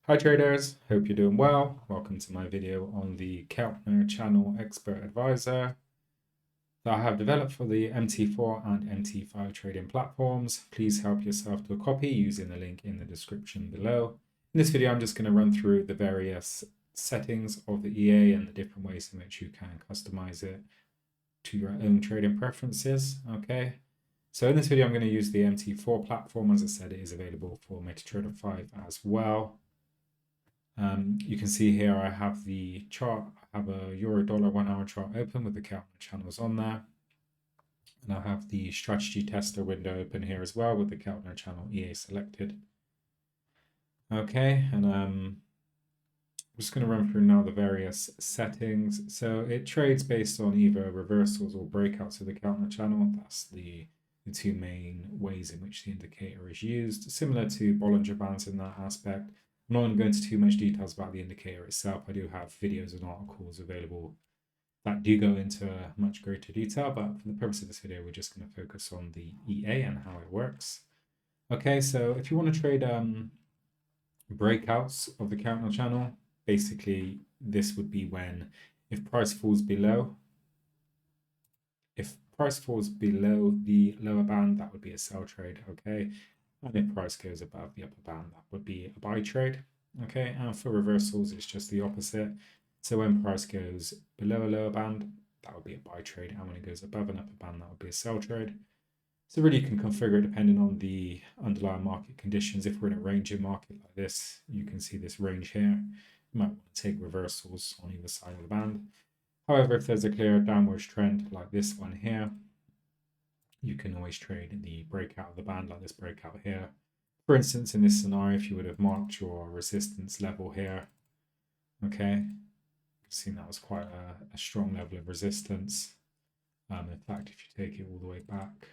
Hi traders, hope you're doing well. Welcome to my video on the Keltner Channel Expert Advisor that I have developed for the MT4 and MT5 trading platforms. Please help yourself to a copy using the link in the description below. In this video, I'm just going to run through the various settings of the EA and the different ways in which you can customize it to your own trading preferences. Okay. So in this video, I'm going to use the MT4 platform. As I said, it is available for MetaTrader 5 as well. You can see here I have the chart. I have a Euro Dollar 1 hour chart open with the Keltner channels on there. And I have the strategy tester window open here as well with the Keltner Channel EA selected. Okay, and I'm just going to run through now the various settings. So it trades based on either reversals or breakouts of the Keltner channel. That's the two main ways in which the indicator is used, similar to Bollinger Bands in that aspect. I'm not going to go into too much details about the indicator itself. I do have videos and articles available that do go into much greater detail, but for the purpose of this video, we're just going to focus on the EA and how it works. Okay, so if you want to trade breakouts of the Keltner channel, basically this would be when if price falls below the lower band, that would be a sell trade. Okay, and if price goes above the upper band, that would be a buy trade. Okay, and for reversals, it's just the opposite. So when price goes below a lower band, that would be a buy trade, and when it goes above an upper band, that would be a sell trade. So really you can configure it depending on the underlying market conditions. If we're in a ranging market like this, you can see this range here. You might want to take reversals on either side of the band. However, if there's a clear downwards trend like this one here, you can always trade the breakout of the band like this breakout here. For instance, in this scenario, if you would have marked your resistance level here, okay, you've seen that was quite a strong level of resistance. In fact, if you take it all the way back,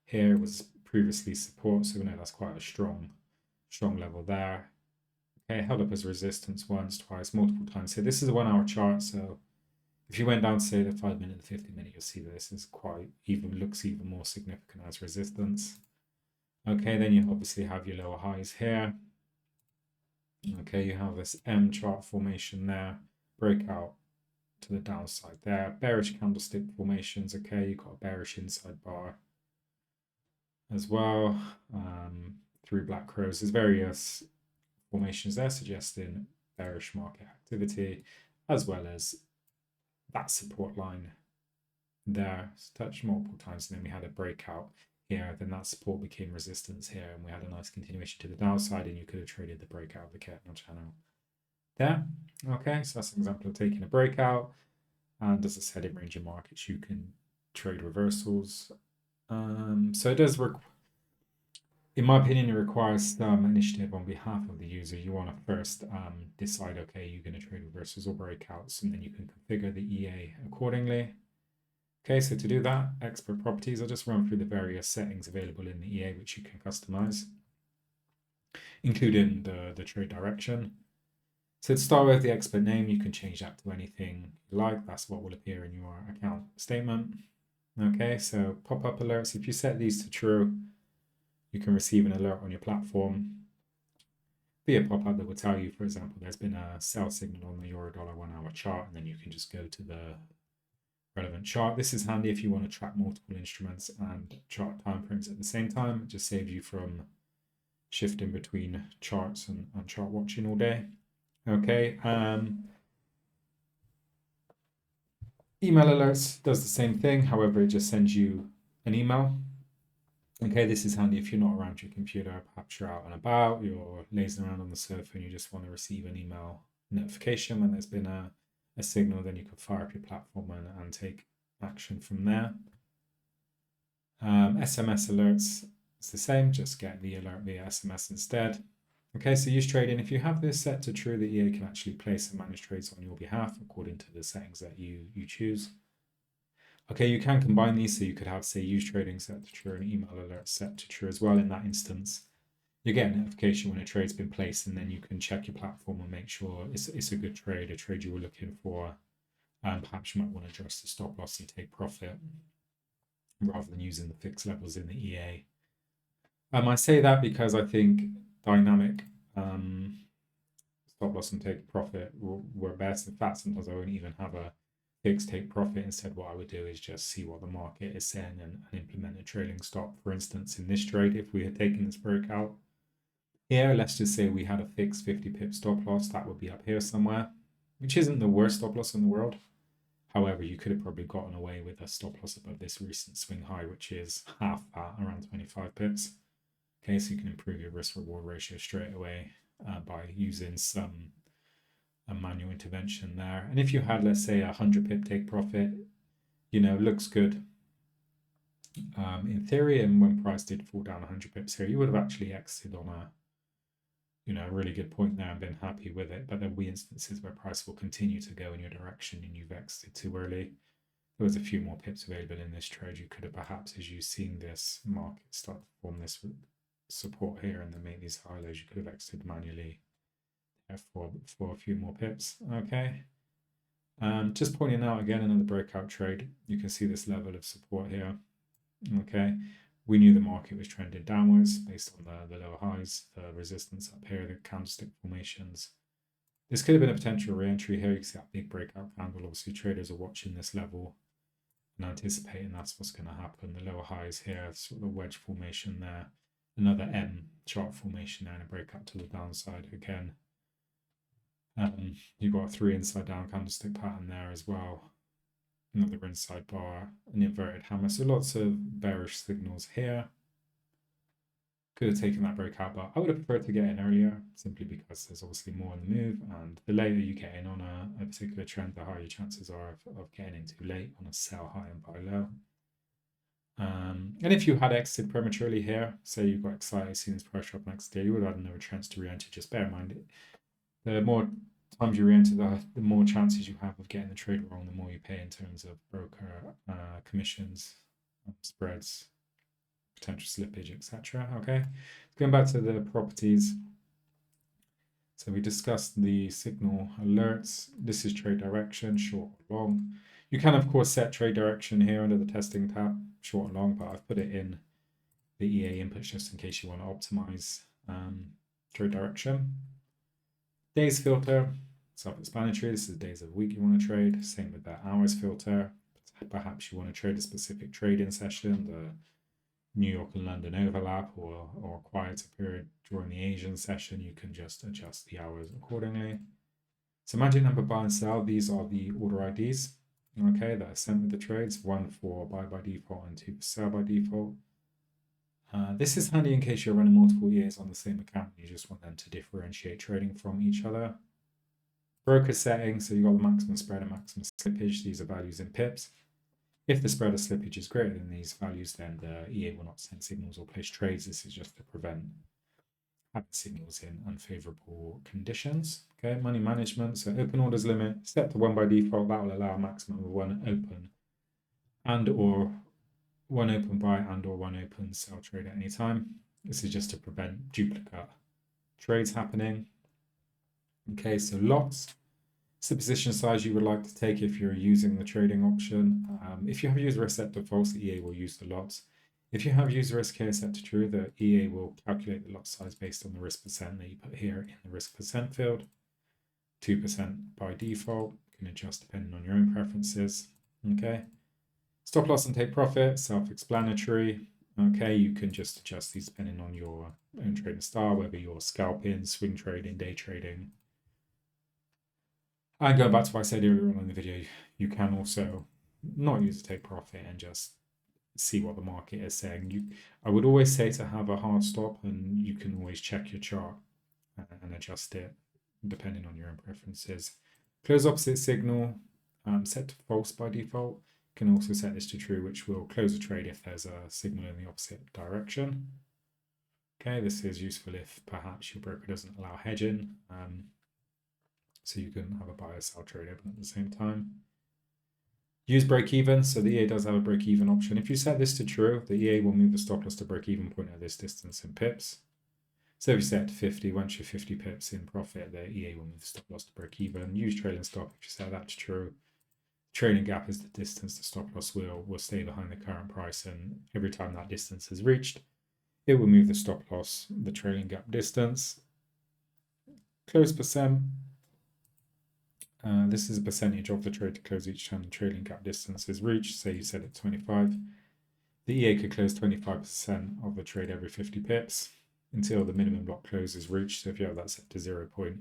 here was previously support, so we know that's quite a strong level there. Okay, held up as resistance once, twice, multiple times. So this is a 1 hour chart, so if you went down to say the 5 minute and 50 minute, you'll see that this is looks even more significant as resistance. Okay, then you obviously have your lower highs here. Okay, you have this M chart formation there, breakout to the downside there, bearish candlestick formations. Okay, you've got a bearish inside bar as well, through black crows. There's various formations there suggesting bearish market activity, as well as that support line there. It's touched multiple times, and then we had a breakout here. Then that support became resistance here, and we had a nice continuation to the downside, and you could have traded the breakout of the Keltner channel there. Okay, so that's an example of taking a breakout. And as I said, in ranging markets, you can trade reversals. So it does in my opinion, it requires some initiative on behalf of the user. You want to first decide, okay, you're going to trade reversals or breakouts, and then you can configure the EA accordingly. Okay, so to do that, expert properties, I'll just run through the various settings available in the EA which you can customize, including the trade direction. So to start with, the expert name, you can change that to anything you like. That's what will appear in your account statement. Okay, so pop-up alerts, if you set these to true, you can receive an alert on your platform via pop-up that will tell you, for example, there's been a sell signal on the Euro Dollar 1 hour chart, and then you can just go to the relevant chart. This is handy if you want to track multiple instruments and chart timeframes at the same time. It just saves you from shifting between charts and chart watching all day. Okay. Email alerts does the same thing. However, it just sends you an email. Okay, this is handy if you're not around your computer. Perhaps you're out and about, you're lazing around on the sofa, and you just want to receive an email notification when there's been a signal. Then you can fire up your platform and take action from there. SMS alerts, it's the same, just get the alert via SMS instead. Okay, so use trading. If you have this set to true, the EA can actually place and manage trades on your behalf according to the settings that you choose. Okay, you can combine these, so you could have, say, use trading set to true and email alert set to true as well. In that instance, you get a notification when a trade's been placed, and then you can check your platform and make sure it's a good trade, a trade you were looking for. Perhaps you might want to adjust the stop loss and take profit rather than using the fixed levels in the EA. I say that because I think dynamic Stop loss and take profit were best. In fact, sometimes I won't even have a fixed take profit. Instead, what I would do is just see what the market is saying and implement a trailing stop. For instance, in this trade, if we had taken this breakout here, let's just say we had a fixed 50 pip stop loss, that would be up here somewhere, which isn't the worst stop loss in the world. However, you could have probably gotten away with a stop loss above this recent swing high, which is half that, around 25 pips. Okay, so you can improve your risk reward ratio straight away by using a manual intervention there. And if you had, let's say, 100 pip take profit, looks good. In theory, and when price did fall down 100 pips here, you would have actually exited on a really good point there and been happy with it. But there'll be instances where price will continue to go in your direction and you've exited too early. There was a few more pips available in this trade. You could have perhaps, as you've seen this market start to form this support here and then make these high lows, you could have exited manually for a few more pips. Okay. Just pointing out again, another breakout trade. You can see this level of support here. Okay. We knew the market was trending downwards based on the lower highs, the resistance up here, the candlestick formations. This could have been a potential re-entry here. You can see that big breakout candle. Obviously, traders are watching this level and anticipating that's what's going to happen. The lower highs here, sort of a wedge formation there. Another M chart formation there and a breakout to the downside again. You've got a 3 inside down candlestick pattern there as well. Another inside bar, an inverted hammer. So lots of bearish signals here. Could have taken that breakout, but I would have preferred to get in earlier simply because there's obviously more on the move. And the later you get in on a particular trend, the higher your chances are of getting in too late on a sell high and buy low. And if you had exited prematurely here, say you got excited seeing this price drop next day, you would have had another chance to re-enter. Just bear in mind, the more times you re-enter, the more chances you have of getting the trade wrong, the more you pay in terms of broker commissions, spreads, potential slippage, etc. Okay, going back to the properties. So we discussed the signal alerts. This is trade direction, short or long. You can, of course, set trade direction here under the testing tab, short and long, but I've put it in the EA inputs just in case you want to optimize trade direction. Days filter, self-explanatory. This is the days of the week you want to trade. Same with that hours filter. Perhaps you want to trade a specific trading session, the New York and London overlap, or a quieter period during the Asian session. You can just adjust the hours accordingly. So magic number buy and sell, these are the order IDs, okay, that are sent with the trades, 1 for buy by default and 2 for sell by default. This is handy in case you're running multiple EAs on the same account. You just want them to differentiate trading from each other. Broker settings, so you've got the maximum spread and maximum slippage. These are values in pips. If the spread of slippage is greater than these values, then the EA will not send signals or place trades. This is just to prevent having signals in unfavorable conditions. Okay, money management, so open orders limit set to 1 by default. That will allow a maximum of 1 open and or 1 open buy and or 1 open sell trade at any time. This is just to prevent duplicate trades happening. Okay, so lots. It's the position size you would like to take if you're using the trading option. If you have user risk set to false, the EA will use the lots. If you have user risk here set to true, the EA will calculate the lot size based on the risk percent that you put here in the risk percent field. 2% by default. You can adjust depending on your own preferences. Okay. Stop loss and take profit, self-explanatory. Okay, you can just adjust these depending on your own trading style, whether you're scalping, swing trading, day trading. And going back to what I said earlier on in the video, you can also not use a take profit and just see what the market is saying. I would always say to have a hard stop, and you can always check your chart and adjust it depending on your own preferences. Close opposite signal, set to false by default. You can also set this to true, which will close a trade if there's a signal in the opposite direction. Okay, this is useful if perhaps your broker doesn't allow hedging, so you can have a buy or sell trade open at the same time. Use break even, so the EA does have a break even option. If you set this to true, the EA will move the stop loss to break even point at this distance in pips. So if you set it to 50, once you're 50 pips in profit, the EA will move the stop loss to break even. Use trailing stop if you set that to true. Trailing gap is the distance the stop loss will stay behind the current price, and every time that distance is reached, it will move the stop loss, the trailing gap distance. Close percent. This is a percentage of the trade to close each time the trading gap distance is reached. Say you set it 25. The EA could close 25% of the trade every 50 pips until the minimum block close is reached. So if you have that set to 0.2,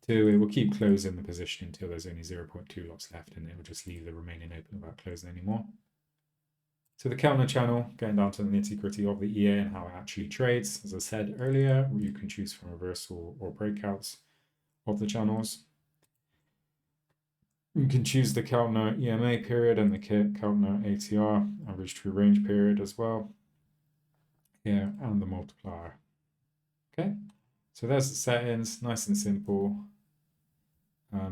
it will keep closing the position until there's only 0.2 lots left, and it will just leave the remaining open without closing anymore. So the Keltner channel, getting down to the nitty-gritty of the EA and how it actually trades. As I said earlier, you can choose from reversal or breakouts of the channels. You can choose the Keltner EMA period and the Keltner ATR, average true range period as well. Here, and the multiplier. Okay, so there's the settings, nice and simple.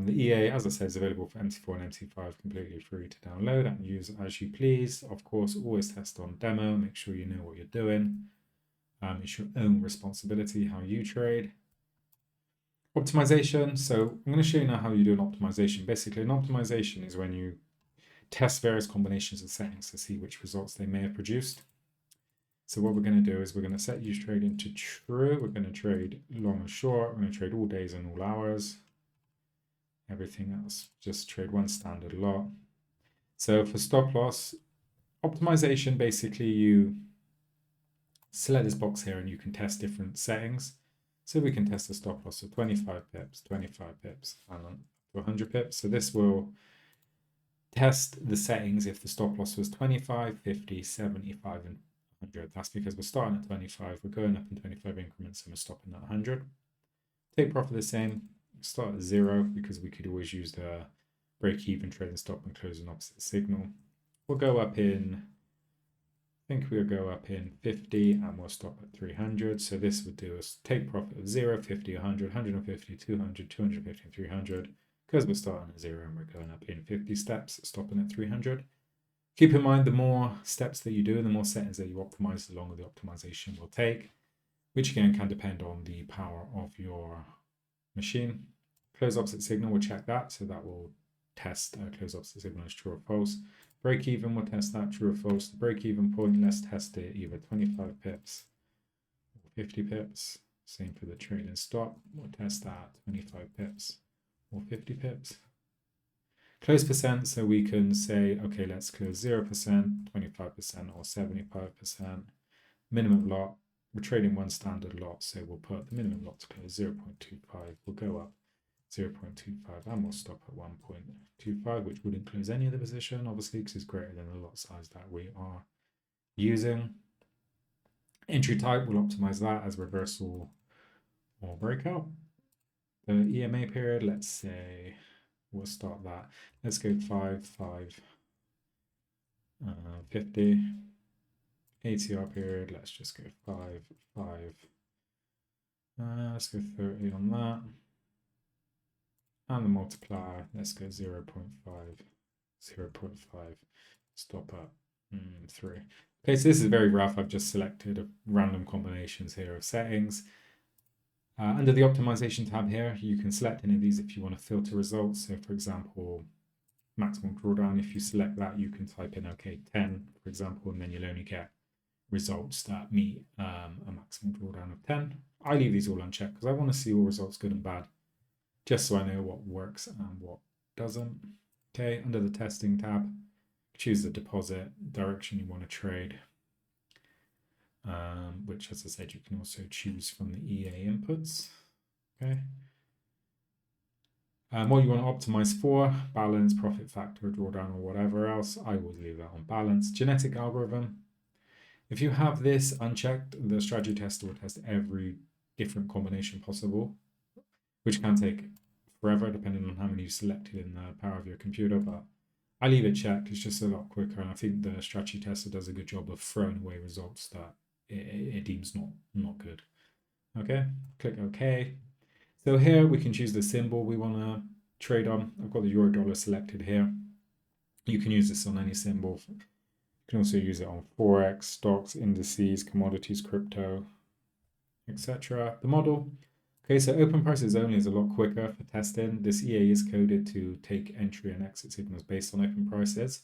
The EA, as I said, is available for MT4 and MT5, completely free to download and use as you please. Of course, always test on demo, make sure you know what you're doing. It's your own responsibility how you trade. Optimization. So I'm going to show you now how you do an optimization. Basically, an optimization is when you test various combinations of settings to see which results they may have produced. So what we're going to do is we're going to set use trading to true. We're going to trade long and short. We're going to trade all days and all hours. Everything else, just trade one standard lot. So for stop loss, optimization, basically you select this box here and you can test different settings. So we can test a stop loss of 25 pips, 25 pips, and 100 pips. So this will test the settings if the stop loss was 25, 50, 75, and 100. That's because we're starting at 25, we're going up in 25 increments, and we're stopping at 100. Take profit the same, start at 0, because we could always use the break-even trade and stop and close an opposite signal. We'll go up in, I think we'll go up in 50 and we'll stop at 300. So this would do us take profit of 0, 50, 100, 150, 200, 250, and 300. Because we're starting at 0 and we're going up in 50 steps, stopping at 300. Keep in mind, the more steps that you do and the more settings that you optimize, the longer the optimization will take, which again can depend on the power of your machine. Close opposite signal, we'll check that. So that will test close opposite signal as true or false. Break even, we'll test that, true or false. The break even point, let's test it either 25 pips or 50 pips. Same for the trade and stop, we'll test that 25 pips or 50 pips. Close percent, so we can say, okay, let's close 0%, 25%, or 75%. Minimum lot, we're trading one standard lot, so we'll put the minimum lot to close 0.25. We'll go up 0.25 and we'll stop at 1.25, which wouldn't close any of the position, obviously, because it's greater than the lot size that we are using. Entry type, we'll optimize that as reversal or breakout. The EMA period, let's say, we'll start that. Let's go 5, 5, 50. ATR period, let's just go 5, 5. Let's go 30 on that. And the multiplier, let's go 0.5, 0.5, stop at 3. Okay, so this is very rough. I've just selected random combinations here of settings. Under the optimization tab here, you can select any of these if you want to filter results. So for example, maximum drawdown, if you select that, you can type in, okay, 10, for example, and then you'll only get results that meet a maximum drawdown of 10. I leave these all unchecked because I want to see all results, good and bad, just so I know what works and what doesn't. Okay, under the testing tab, choose the deposit direction you want to trade, which, as I said, you can also choose from the EA inputs. Okay. What you want to optimize for, balance, profit factor, drawdown, or whatever else, I always leave that on balance. Genetic algorithm. If you have this unchecked, the strategy tester will test every different combination possible, which can take forever depending on how many you've selected in the power of your computer, but I leave it checked. It's just a lot quicker, and I think the strategy tester does a good job of throwing away results that it deems not good. Okay, click OK. So here we can choose the symbol we want to trade on. I've got the euro dollar selected here. You can use this on any symbol. You can also use it on Forex, stocks, indices, commodities, crypto, etc. The model. Okay, so open prices only is a lot quicker for testing. This EA is coded to take entry and exit signals based on open prices.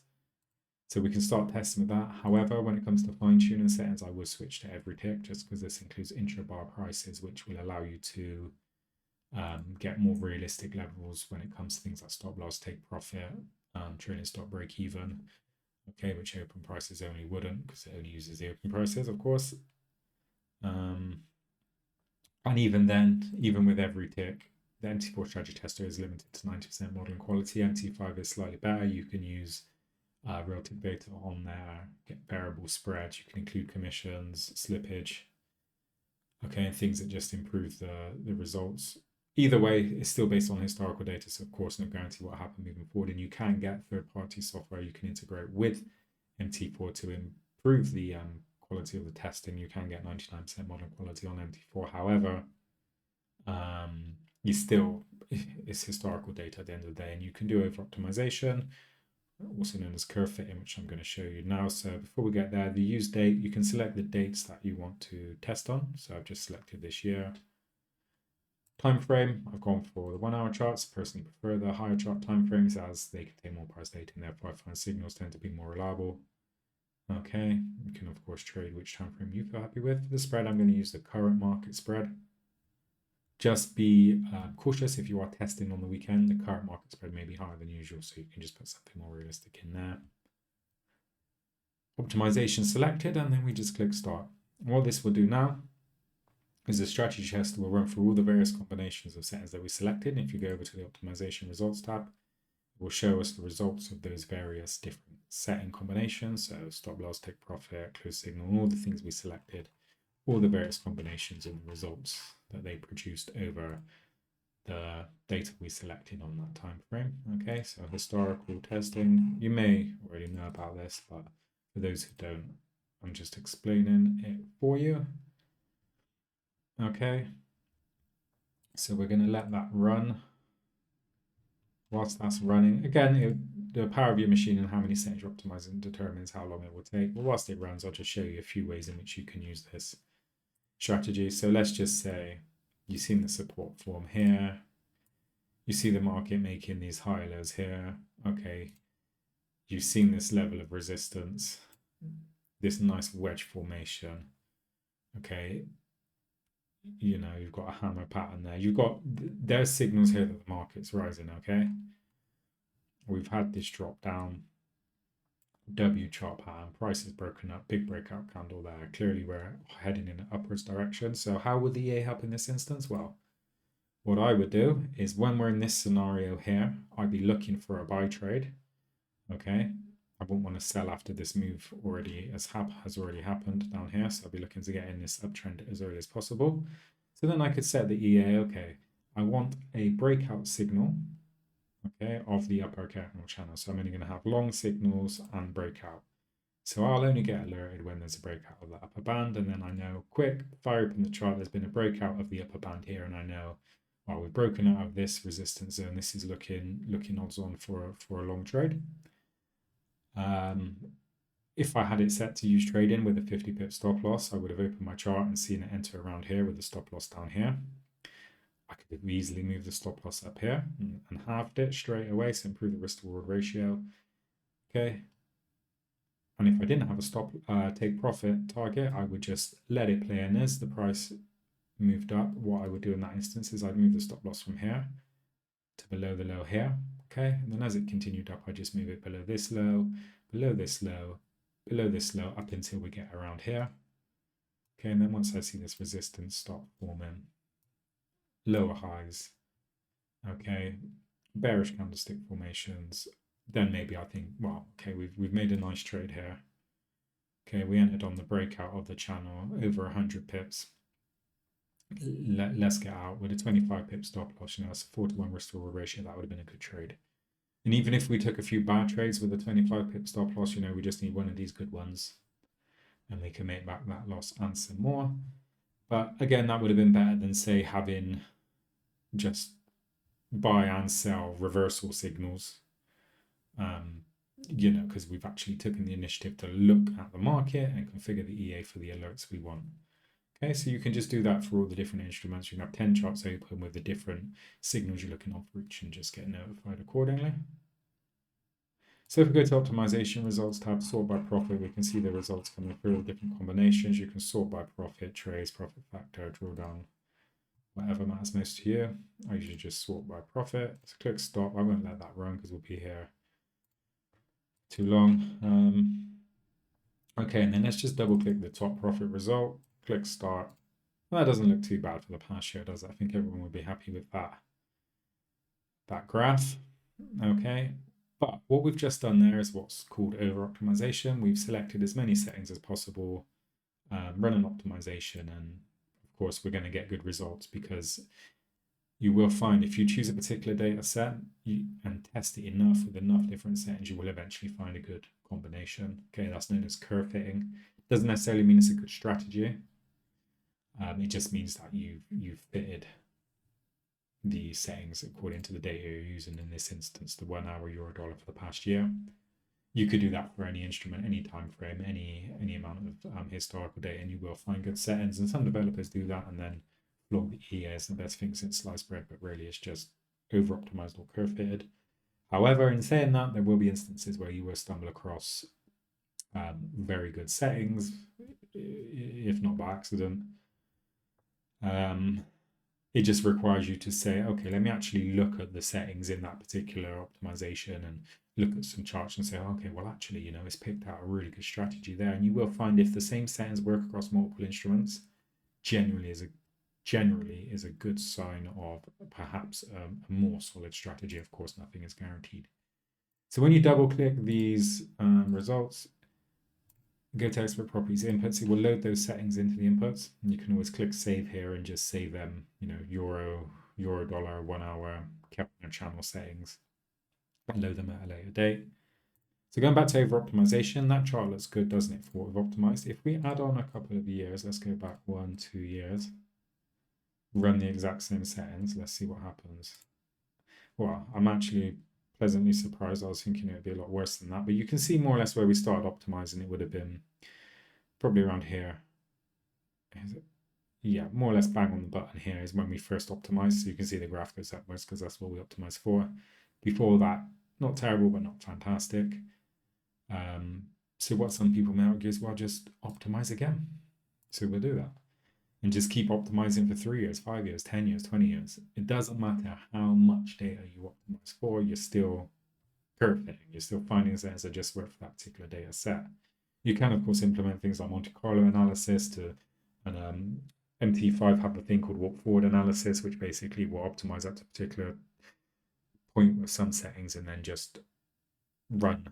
So we can start testing with that. However, when it comes to fine-tuning settings, I will switch to every tick just because this includes intra-bar prices, which will allow you to get more realistic levels when it comes to things like stop loss, take profit, trailing stop, break even. Okay, which open prices only wouldn't, because it only uses the open prices, of course. And even then, even with every tick, the MT4 strategy tester is limited to 90% modeling quality. MT5 is slightly better. You can use relative beta on there, get variable spreads. You can include commissions, slippage, okay, and things that just improve the results. Either way, it's still based on historical data, so of course, no guarantee what happened moving forward. And you can get third-party software you can integrate with MT4 to improve the quality of the testing. You can get 99% modern quality on MT4. However, it's historical data at the end of the day, and you can do over optimization, also known as curve fitting, which I'm going to show you now. So before we get there, the use date, you can select the dates that you want to test on. So I've just selected this year. Time frame, I've gone for the 1 hour charts. Personally prefer the higher chart time frames as they contain more price data, and therefore I find signals tend to be more reliable. Okay, you can of course trade which time frame you feel happy with. For the spread, I'm going to use the current market spread. Just be cautious if you are testing on the weekend. The current market spread may be higher than usual, so you can just put something more realistic in there. Optimization selected, and then we just click start. What this will do now is the strategy test will run through all the various combinations of settings that we selected. And if you go over to the optimization results tab, it will show us the results of those various different setting combinations. So stop loss, take profit, close signal, and all the things we selected, all the various combinations and the results that they produced over the data we selected on that time frame. Okay, so historical testing, you may already know about this, but for those who don't, I'm just explaining it for you. Okay, so we're going to let that run. Whilst that's running, again, the power of your machine and how many settings you're optimizing determines how long it will take. But whilst it runs, I'll just show you a few ways in which you can use this strategy. So let's just say you've seen the support form here. You see the market making these high lows here. Okay, you've seen this level of resistance, this nice wedge formation. Okay, you know, you've got a hammer pattern there. There's signals here that the market's rising. Okay, we've had this drop down, W chart pattern, price is broken up, big breakout candle there. Clearly we're heading in an upwards direction. So how would the EA help in this instance? Well, what I would do is when we're in this scenario here, I'd be looking for a buy trade. Okay, I wouldn't want to sell after this move has already happened down here. So I'll be looking to get in this uptrend as early as possible. So then I could set the EA, okay, I want a breakout signal, okay, of the upper Keltner channel. So I'm only going to have long signals and breakout. So I'll only get alerted when there's a breakout of the upper band, and then I know, quick, fire open the chart, there's been a breakout of the upper band here, and I know, well, we've broken out of this resistance zone. This is looking odds on for a long trade. If I had it set to use trading with a 50 pip stop loss, I would have opened my chart and seen it enter around here with the stop loss down here. I could have easily moved the stop loss up here and halved it straight away, so improve the risk to reward ratio. Okay. And if I didn't have a stop take profit target, I would just let it play in as the price moved up. What I would do in that instance is I'd move the stop loss from here to below the low here. Okay, and then as it continued up, I just move it below this low, below this low, below this low, up until we get around here. Okay, and then once I see this resistance stop forming, lower highs, okay, bearish candlestick formations, then maybe I think, well, okay, we've made a nice trade here. Okay, we entered on the breakout of the channel over 100 pips. Let's get out with a 25 pip stop loss. You know, it's a 4-to-1 risk to reward ratio. That would have been a good trade. And even if we took a few bad trades with a 25 pip stop loss, you know, we just need one of these good ones and we can make back that loss and some more. But again, that would have been better than, say, having just buy and sell reversal signals, you know, because we've actually taken the initiative to look at the market and configure the EA for the alerts we want. Okay, so you can just do that for all the different instruments. You can have 10 charts open with the different signals you're looking for each and just get notified accordingly. So if we go to optimization results tab, sort by profit, we can see the results coming through all different combinations. You can sort by profit, trace, profit factor, drawdown, whatever matters most to you. I usually just sort by profit. So click stop. I won't let that run because we'll be here too long. Okay, and then let's just double click the top profit result. Click start. Well, that doesn't look too bad for the past year, does it? I think everyone would be happy with that graph. Okay, but what we've just done there is what's called over optimization. We've selected as many settings as possible, run an optimization, and of course we're going to get good results, because you will find if you choose a particular data set and test it enough with enough different settings, you will eventually find a good combination. Okay, that's known as curve fitting. Doesn't necessarily mean it's a good strategy. It just means that you've fitted the settings according to the data you're using, in this instance the 1 hour euro dollar for the past year. You could do that for any instrument, any time frame, any amount of historical data, and you will find good settings. And some developers do that and then flog the EA as the best thing since sliced bread, but really it's just over optimized or curve fitted. However, in saying that, there will be instances where you will stumble across very good settings, if not by accident. It just requires you to say, okay, let me actually look at the settings in that particular optimization and look at some charts and say, okay, well, actually, you know, it's picked out a really good strategy there. And you will find if the same settings work across multiple instruments, generally is a good sign of perhaps a more solid strategy. Of course, nothing is guaranteed. So when you double click these results, go to expert properties inputs, it will load those settings into the inputs. And you can always click save here and just save them, you know, euro dollar 1 hour Keltner channel settings, and load them at a later date. So going back to over optimization, that chart looks good, doesn't it, for what we've optimized? If we add on a couple of years, let's go back 1-2 years, run the exact same settings, let's see what happens. Well, I'm actually pleasantly surprised. I was thinking it would be a lot worse than that, but you can see more or less where we started optimizing. It would have been probably around here. Yeah, more or less bang on the button here is when we first optimized. So you can see the graph goes upwards because that's what we optimized for. Before that, not terrible, but not fantastic. So what some people may argue is, well, just optimize again. So we'll do that. And just keep optimizing for 3 years, 5 years, 10 years, 20 years. It doesn't matter how much data you optimize for, you're still curve fitting. You're still finding settings that just work for that particular data set. You can, of course, implement things like Monte Carlo analysis and MT5 have a thing called walk forward analysis, which basically will optimize up to a particular point with some settings and then just run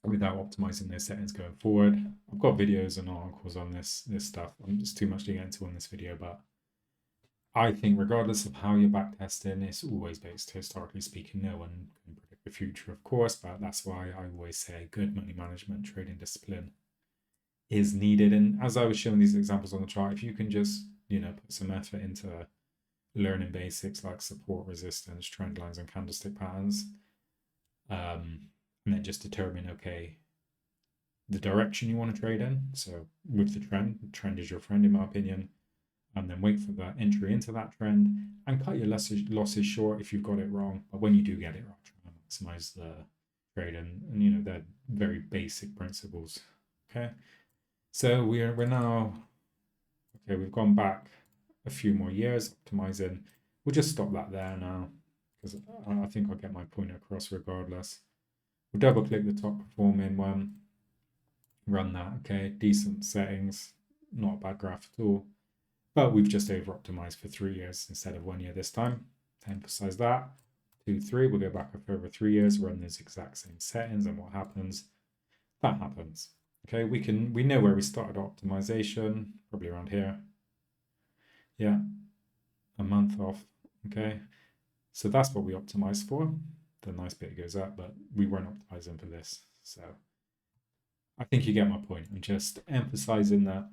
without optimizing those settings going forward. I've got videos and articles on this stuff. It's too much to get into on this video, but I think regardless of how you're backtesting, it's always based, historically speaking. No one can predict the future, of course, but that's why I always say good money management, trading discipline is needed. And as I was showing these examples on the chart, if you can just, you know, put some effort into learning basics like support, resistance, trend lines, and candlestick patterns, and then just determine, okay, the direction you want to trade in. So with the trend is your friend, in my opinion, and then wait for the entry into that trend and cut your losses short if you've got it wrong. But when you do get it wrong, try and maximize the trade, and you know, they're very basic principles. Okay, so we're now, okay, we've gone back a few more years optimizing. We'll just stop that there now because I think I'll get my point across regardless. We'll double click the top performing one, run that. Okay, decent settings, not a bad graph at all, but we've just over optimized for 3 years instead of 1 year this time, to emphasize that. 2, 3, we'll go back up over 3 years, run those exact same settings, and what happens? That happens. Okay, we know where we started optimization, probably around here. Yeah, a month off. Okay, so that's what we optimized for. The nice bit goes up, but we weren't optimizing for this. So I think you get my point. I'm just emphasizing that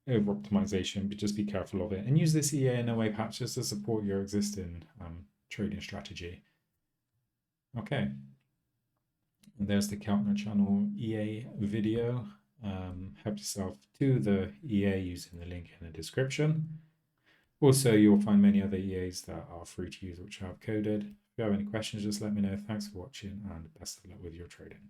over optimization, but just be careful of it and use this EA in a way perhaps just to support your existing trading strategy. Okay, and there's the Keltner Channel EA video. Help yourself to the EA using the link in the description. Also, you'll find many other EAs that are free to use, which I've coded. If you have any questions, just let me know. Thanks for watching and best of luck with your trading.